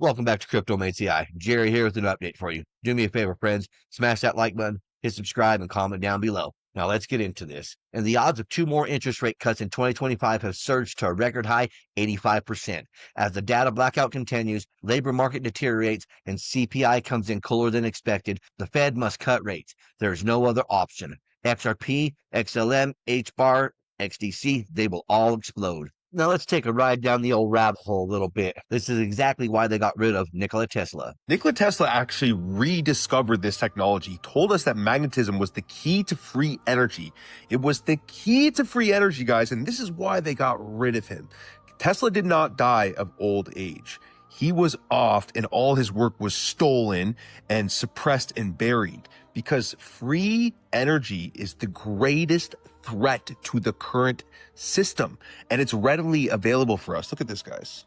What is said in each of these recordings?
Welcome back to Crypto Mates AI. Jerry here with an update for you. Do me a favor, friends. Smash that like button, hit subscribe, and comment down below. Now let's get into this. And the odds of 2 more interest rate cuts in 2025 have surged to a record high 85%. As the data blackout continues, labor market deteriorates, and CPI comes in cooler than expected, the Fed must cut rates. There is no other option. XRP, XLM, HBAR, XDC, they will all explode. Now let's take a ride down the old rabbit hole a little bit. This is exactly why they got rid of Nikola Tesla. Nikola Tesla actually rediscovered this technology. He told us that magnetism was the key to free energy. It was the key to free energy, guys, and this is why they got rid of him. Tesla did not die of old age. He was offed and all his work was stolen and suppressed and buried because free energy is the greatest threat to the current system and it's readily available for us. Look at this, guys.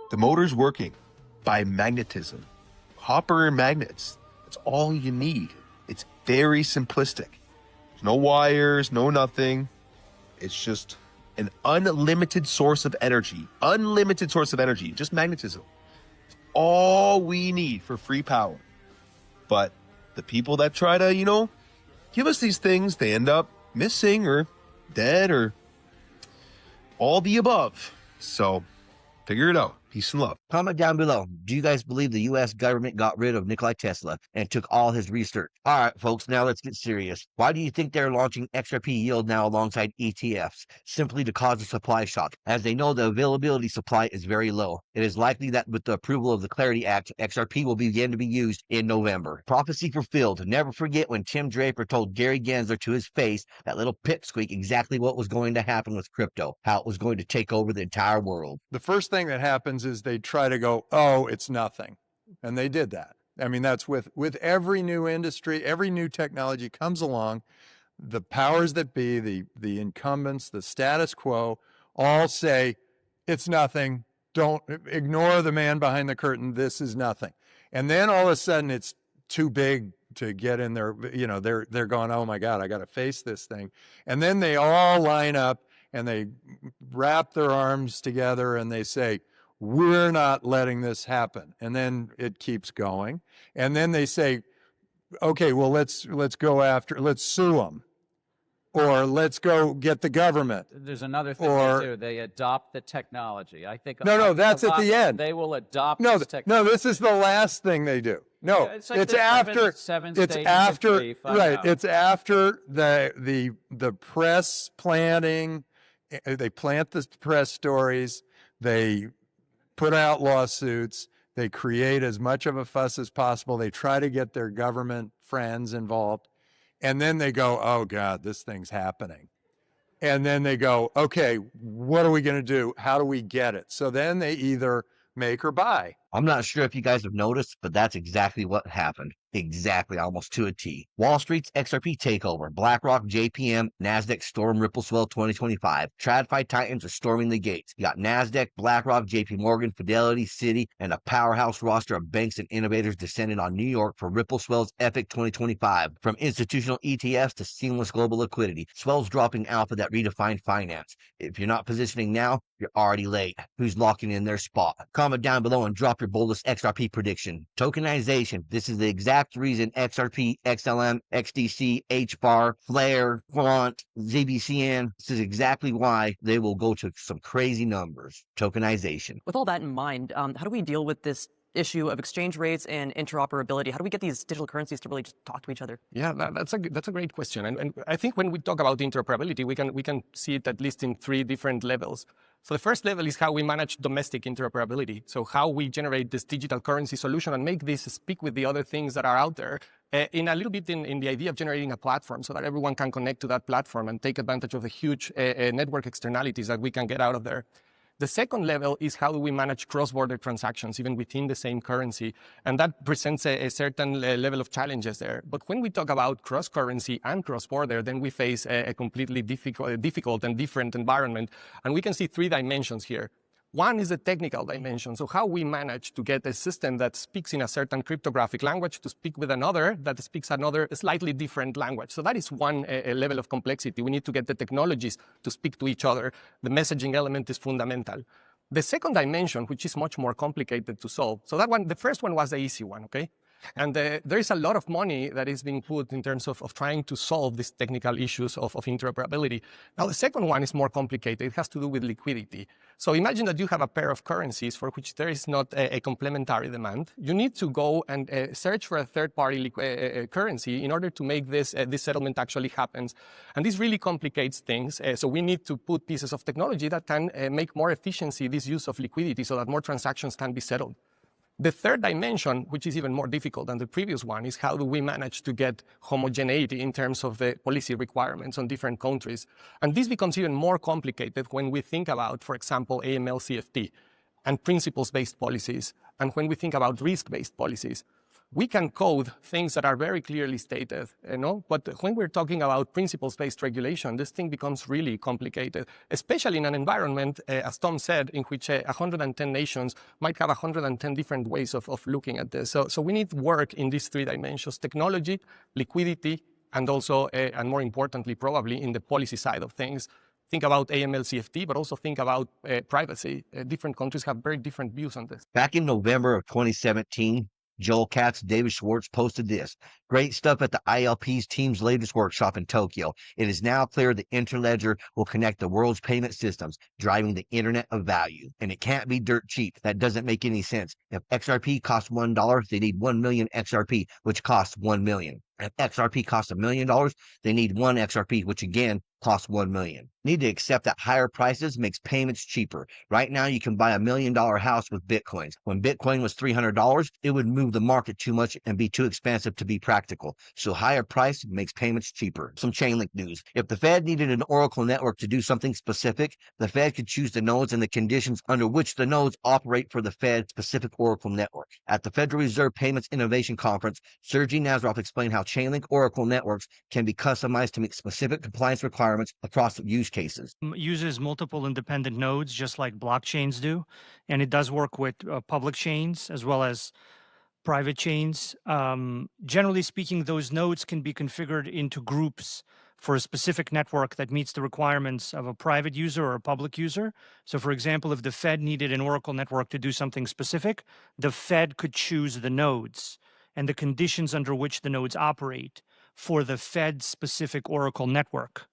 The motor's working by magnetism. Copper and magnets. That's all you need. It's very simplistic. There's no wires, no nothing. It's just an unlimited source of energy. Unlimited source of energy. Just magnetism. It's all we need for free power. But the people that try to, give us these things, they end up missing or dead or all the above. So figure it out. Peace and love. Comment down below. Do you guys believe the U.S. government got rid of Nikola Tesla and took all his research? All right, folks, now let's get serious. Why do you think they're launching XRP yield now alongside ETFs? Simply to cause a supply shock. As they know, the availability supply is very low. It is likely that with the approval of the Clarity Act, XRP will begin to be used in November. Prophecy fulfilled. Never forget when Tim Draper told Gary Gensler to his face, that little pipsqueak, exactly what was going to happen with crypto, how it was going to take over the entire world. The first thing that happens is they try to go, oh, it's nothing. And they did that. I mean, that's with every new industry, every new technology comes along, the powers that be, the incumbents, the status quo, all say, it's nothing. Don't ignore the man behind the curtain. This is nothing. And then all of a sudden it's too big to get in there. They're going, oh my God, I got to face this thing. And then they all line up and they wrap their arms together and they say, we're not letting this happen. And then it keeps going. And then they say, okay, well, let's sue them. Or let's go get the government. There's another thing they do. They adopt the technology. I think. No, that's at the end. They will adopt this technology. No, this is the last thing they do. No, yeah, it's like it's after. It's after. Right. It's after the press planting. They plant the press stories. They put out lawsuits. They create as much of a fuss as possible. They try to get their government friends involved. And then they go, oh God, this thing's happening. And then they go, okay, what are we going to do? How do we get it? So then they either make or buy. I'm not sure if you guys have noticed, but that's exactly what happened. Exactly, almost to a T. Wall Street's XRP takeover. BlackRock, JPM, NASDAQ storm Ripple Swell 2025. TradFi Titans are storming the gates. You got NASDAQ, BlackRock, JPMorgan, Fidelity, Citi, and a powerhouse roster of banks and innovators descended on New York for Ripple Swell's epic 2025. From institutional ETFs to seamless global liquidity, Swell's dropping alpha that redefined finance. If you're not positioning now, you're already late. Who's locking in their spot? Comment down below and drop your boldest XRP prediction. Tokenization. This is the exact reason XRP, XLM, XDC, HBAR, Flare, Quant, ZBCN. This is exactly why they will go to some crazy numbers. Tokenization. With all that in mind, how do we deal with this issue of exchange rates and interoperability? How do we get these digital currencies to really just talk to each other? Yeah, that's a great question. And I think when we talk about interoperability, we can see it at least in 3 different levels. So the first level is how we manage domestic interoperability. So how we generate this digital currency solution and make this speak with the other things that are out there in a little bit in the idea of generating a platform so that everyone can connect to that platform and take advantage of the huge network externalities that we can get out of there. The second level is how do we manage cross-border transactions, even within the same currency. And that presents a certain level of challenges there. But when we talk about cross-currency and cross-border, then we face a completely difficult and different environment. And we can see 3 dimensions here. One is the technical dimension. So how we manage to get a system that speaks in a certain cryptographic language to speak with another that speaks another slightly different language. So that is one level of complexity. We need to get the technologies to speak to each other. The messaging element is fundamental. The second dimension, which is much more complicated to solve. So that one, the first one was the easy one, okay? And there is a lot of money that is being put in terms of trying to solve these technical issues of interoperability. Now, the second one is more complicated. It has to do with liquidity. So imagine that you have a pair of currencies for which there is not a complementary demand. You need to go and search for a third-party currency in order to make this settlement actually happen. And this really complicates things. So we need to put pieces of technology that can make more efficiency this use of liquidity so that more transactions can be settled. The third dimension, which is even more difficult than the previous one, is how do we manage to get homogeneity in terms of the policy requirements on different countries. And this becomes even more complicated when we think about, for example, AML-CFT and principles-based policies, and when we think about risk-based policies. We can code things that are very clearly stated, but when we're talking about principles-based regulation, this thing becomes really complicated, especially in an environment, as Tom said, in which 110 nations might have 110 different ways of looking at this. So we need work in these three dimensions: technology, liquidity, and also, and more importantly, probably in the policy side of things. Think about AML-CFT, but also think about privacy. Different countries have very different views on this. Back in November of 2017, JoelKatz, David Schwartz posted this. Great stuff at the ILP's team's latest workshop in Tokyo. It is now clear that Interledger will connect the world's payment systems, driving the internet of value. And it can't be dirt cheap. That doesn't make any sense. If XRP costs $1, they need 1 million XRP, which costs 1 million. If XRP costs $1 million, they need 1 XRP, which again costs 1 million. Need to accept that higher prices makes payments cheaper. Right now, you can buy $1 million house with Bitcoins. When Bitcoin was $300, it would move the market too much and be too expensive to be practical. So higher price makes payments cheaper. Some Chainlink news. If the Fed needed an Oracle network to do something specific, the Fed could choose the nodes and the conditions under which the nodes operate for the Fed specific Oracle network. At the Federal Reserve Payments Innovation Conference, Sergey Nazarov explained how Chainlink Oracle networks can be customized to meet specific compliance requirements across use cases. Uses multiple independent nodes just like blockchains do, and it does work with public chains as well as private chains. Generally speaking, those nodes can be configured into groups for a specific network that meets the requirements of a private user or a public user. So for example, if the Fed needed an Oracle network to do something specific, the Fed could choose the nodes and the conditions under which the nodes operate for the Fed-specific Oracle network.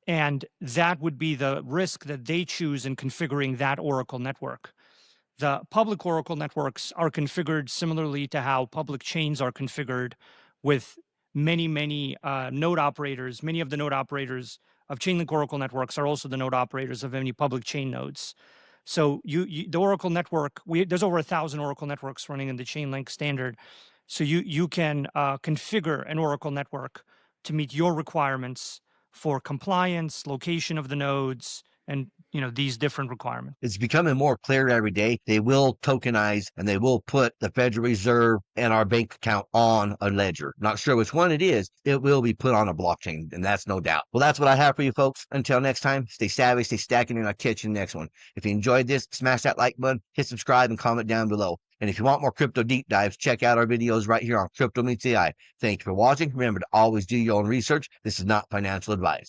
And that would be the risk that they choose in configuring that Oracle network. The public Oracle networks are configured similarly to how public chains are configured, with many node operators. Many of the node operators of Chainlink Oracle networks are also the node operators of any public chain nodes. So the Oracle network, there's over 1,000 Oracle networks running in the Chainlink standard. So you can configure an Oracle network to meet your requirements for compliance, location of the nodes, and these different requirements. It's becoming more clear every day. They will tokenize and they will put the Federal Reserve and our bank account on a ledger. Not sure which one it is. It will be put on a blockchain, and that's no doubt. Well, that's what I have for you folks. Until next time, stay savvy, stay stacking, and I'll catch you in the next one. If you enjoyed this, smash that like button, hit subscribe, and comment down below. And if you want more crypto deep dives, check out our videos right here on Crypto Meets AI. Thank you for watching. Remember to always do your own research. This is not financial advice.